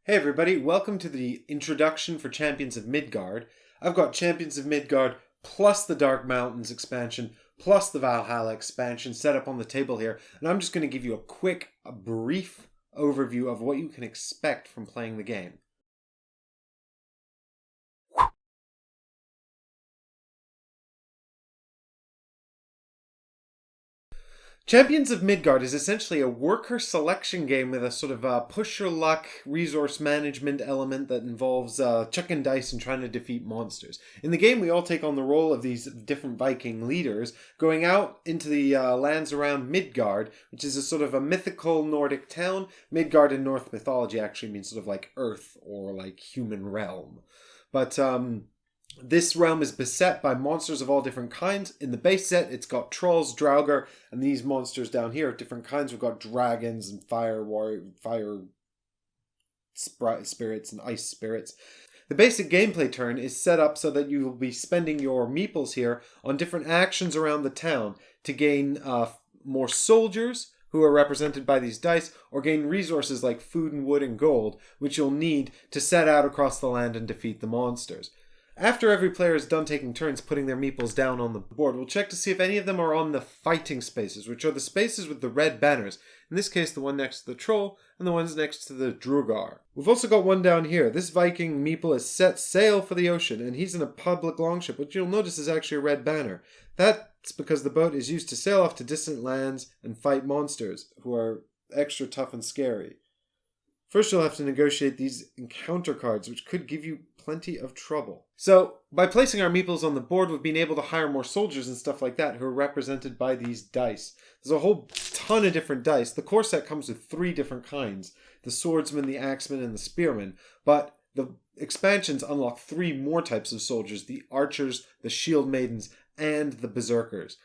Hey everybody, welcome to the introduction for Champions of Midgard. I've got Champions of Midgard plus the Dark Mountains expansion plus the Valhalla expansion set up on the table here, and I'm just going to give you a brief overview of what you can expect from playing the game. Champions of Midgard is essentially a worker selection game with a sort of push your luck resource management element that involves chucking dice and trying to defeat monsters. In the game, we all take on the role of these different Viking leaders, going out into the lands around Midgard, which is a sort of a mythical Nordic town. Midgard in Norse mythology actually means sort of like Earth or like human realm. But this realm is beset by monsters of all different kinds. In the base set, it's got trolls, draugr, and these monsters down here are different kinds. We've got dragons and fire spirits and ice spirits. The basic gameplay turn is set up so that you will be spending your meeples here on different actions around the town to gain more soldiers, who are represented by these dice, or gain resources like food and wood and gold, which you'll need to set out across the land and defeat the monsters. After every player is done taking turns putting their meeples down on the board, we'll check to see if any of them are on the fighting spaces, which are the spaces with the red banners. In this case, the one next to the troll and the ones next to the draugr. We've also got one down here. This Viking meeple has set sail for the ocean, and he's in a public longship, which you'll notice is actually a red banner. That's because the boat is used to sail off to distant lands and fight monsters, who are extra tough and scary. First, you'll have to negotiate these encounter cards, which could give you plenty of trouble. So, by placing our meeples on the board, we've been able to hire more soldiers and stuff like that, who are represented by these dice. There's a whole ton of different dice. The core set comes with 3 different kinds: the swordsman, the axeman, and the spearman. But the expansions unlock 3 more types of soldiers: the archers, the shield maidens, and the berserkers.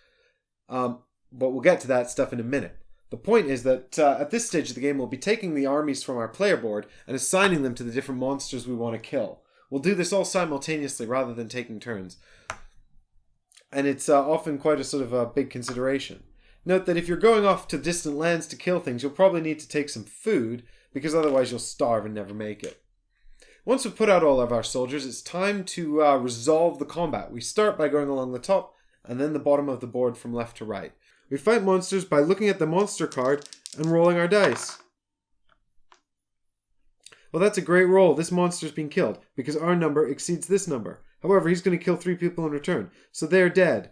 But we'll get to that stuff in a minute. The point is that at this stage of the game, we'll be taking the armies from our player board and assigning them to the different monsters we want to kill. We'll do this all simultaneously rather than taking turns. And it's often quite a sort of a big consideration. Note that if you're going off to distant lands to kill things, you'll probably need to take some food, because otherwise you'll starve and never make it. Once we've put out all of our soldiers, it's time to resolve the combat. We start by going along the top and then the bottom of the board from left to right. We fight monsters by looking at the monster card and rolling our dice. Well, that's a great roll. This monster's been killed because our number exceeds this number. However, he's going to kill 3 people in return, so they're dead.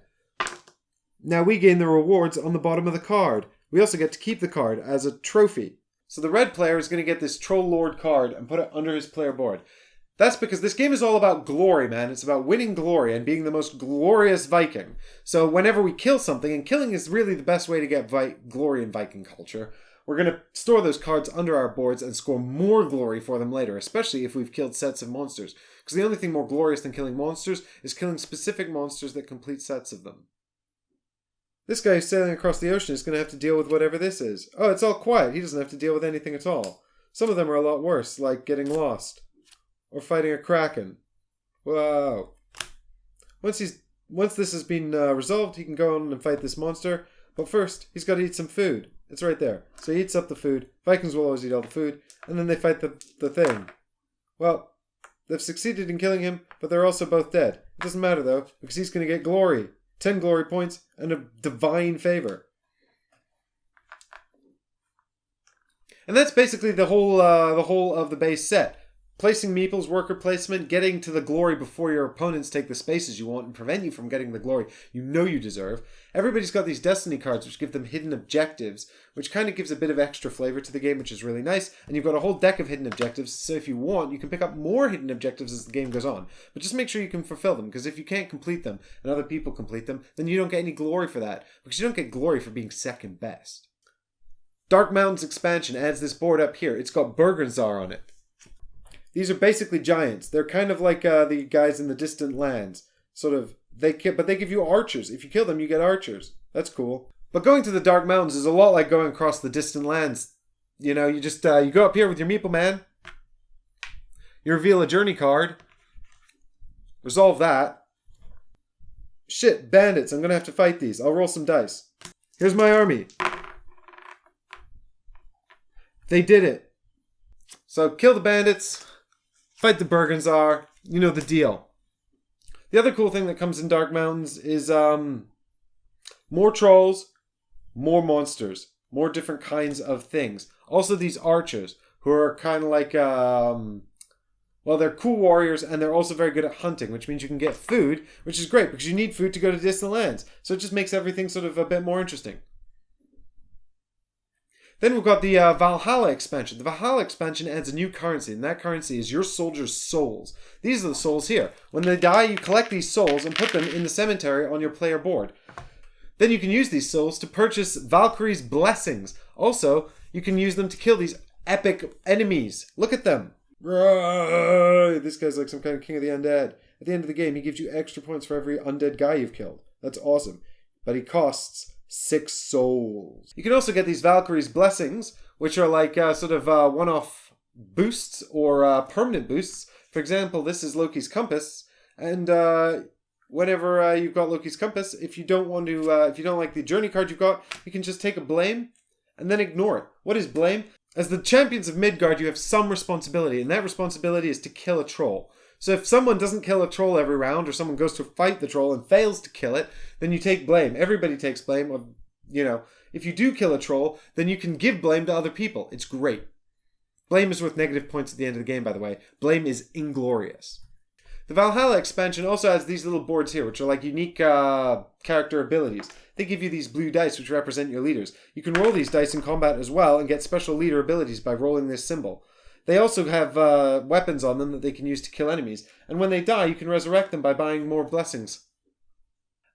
Now we gain the rewards on the bottom of the card. We also get to keep the card as a trophy. So the red player is going to get this Troll Lord card and put it under his player board. That's because this game is all about glory, man. It's about winning glory and being the most glorious Viking. So whenever we kill something, and killing is really the best way to get glory in Viking culture, we're going to store those cards under our boards and score more glory for them later, especially if we've killed sets of monsters. Because the only thing more glorious than killing monsters is killing specific monsters that complete sets of them. This guy who's sailing across the ocean is going to have to deal with whatever this is. Oh, it's all quiet. He doesn't have to deal with anything at all. Some of them are a lot worse, like getting lost. Or fighting a kraken. Wow. Once this has been resolved, he can go on and fight this monster. But first, he's got to eat some food. It's right there. So he eats up the food. Vikings will always eat all the food. And then they fight the thing. Well, they've succeeded in killing him, but they're also both dead. It doesn't matter, though, because he's going to get glory. 10 glory points and a divine favor. And that's basically the whole of the base set. Placing meeples, worker placement, getting to the glory before your opponents take the spaces you want and prevent you from getting the glory you know you deserve. Everybody's got these destiny cards which give them hidden objectives, which kind of gives a bit of extra flavor to the game, which is really nice. And you've got a whole deck of hidden objectives, so if you want, you can pick up more hidden objectives as the game goes on. But just make sure you can fulfill them, because if you can't complete them and other people complete them, then you don't get any glory for that, because you don't get glory for being second best. Dark Mountains Expansion adds this board up here. It's got Bergenzar on it. These are basically giants. They're kind of like the guys in the distant lands. But they give you archers. If you kill them, you get archers. That's cool. But going to the Dark Mountains is a lot like going across the distant lands. You know, you just you go up here with your meeple man. You reveal a journey card. Resolve that. Shit, bandits. I'm going to have to fight these. I'll roll some dice. Here's my army. They did it. So kill the bandits, fight the Bergenzar, you know the deal. The other cool thing that comes in Dark Mountains is more trolls, more monsters, more different kinds of things. Also these archers, who are kind of like, well, they're cool warriors, and they're also very good at hunting, which means you can get food, which is great, because you need food to go to distant lands. So it just makes everything sort of a bit more interesting. Then we've got the Valhalla Expansion. The Valhalla Expansion adds a new currency, and that currency is your soldiers' souls. These are the souls here. When they die, you collect these souls and put them in the cemetery on your player board. Then you can use these souls to purchase Valkyrie's blessings. Also, you can use them to kill these epic enemies. Look at them. This guy's like some kind of king of the undead. At the end of the game, he gives you extra points for every undead guy you've killed. That's awesome. But he costs 6 souls. You can also get these Valkyrie's blessings, which are like sort of one-off boosts or permanent boosts. For example, this is Loki's compass, and whenever you've got Loki's compass, if you don't want to, if you don't like the journey card you've got, you can just take a blame and then ignore it. What is blame? As the Champions of Midgard, you have some responsibility, and that responsibility is to kill a troll. So if someone doesn't kill a troll every round, or someone goes to fight the troll and fails to kill it, then you take blame. Everybody takes blame. Of, you know, if you do kill a troll, then you can give blame to other people. It's great. Blame is worth negative points at the end of the game, by the way. Blame is inglorious. The Valhalla expansion also has these little boards here, which are like unique character abilities. They give you these blue dice, which represent your leaders. You can roll these dice in combat as well and get special leader abilities by rolling this symbol. They also have weapons on them that they can use to kill enemies. And when they die, you can resurrect them by buying more blessings.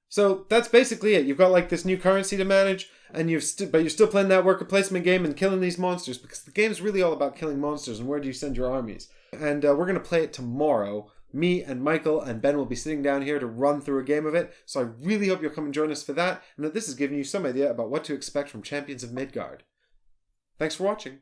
So that's basically it. You've got like this new currency to manage, and but you're still playing that worker placement game and killing these monsters, because the game's really all about killing monsters and where do you send your armies. And we're going to play it tomorrow. Me and Michael and Ben will be sitting down here to run through a game of it. So I really hope you'll come and join us for that, and that this has given you some idea about what to expect from Champions of Midgard. Thanks for watching.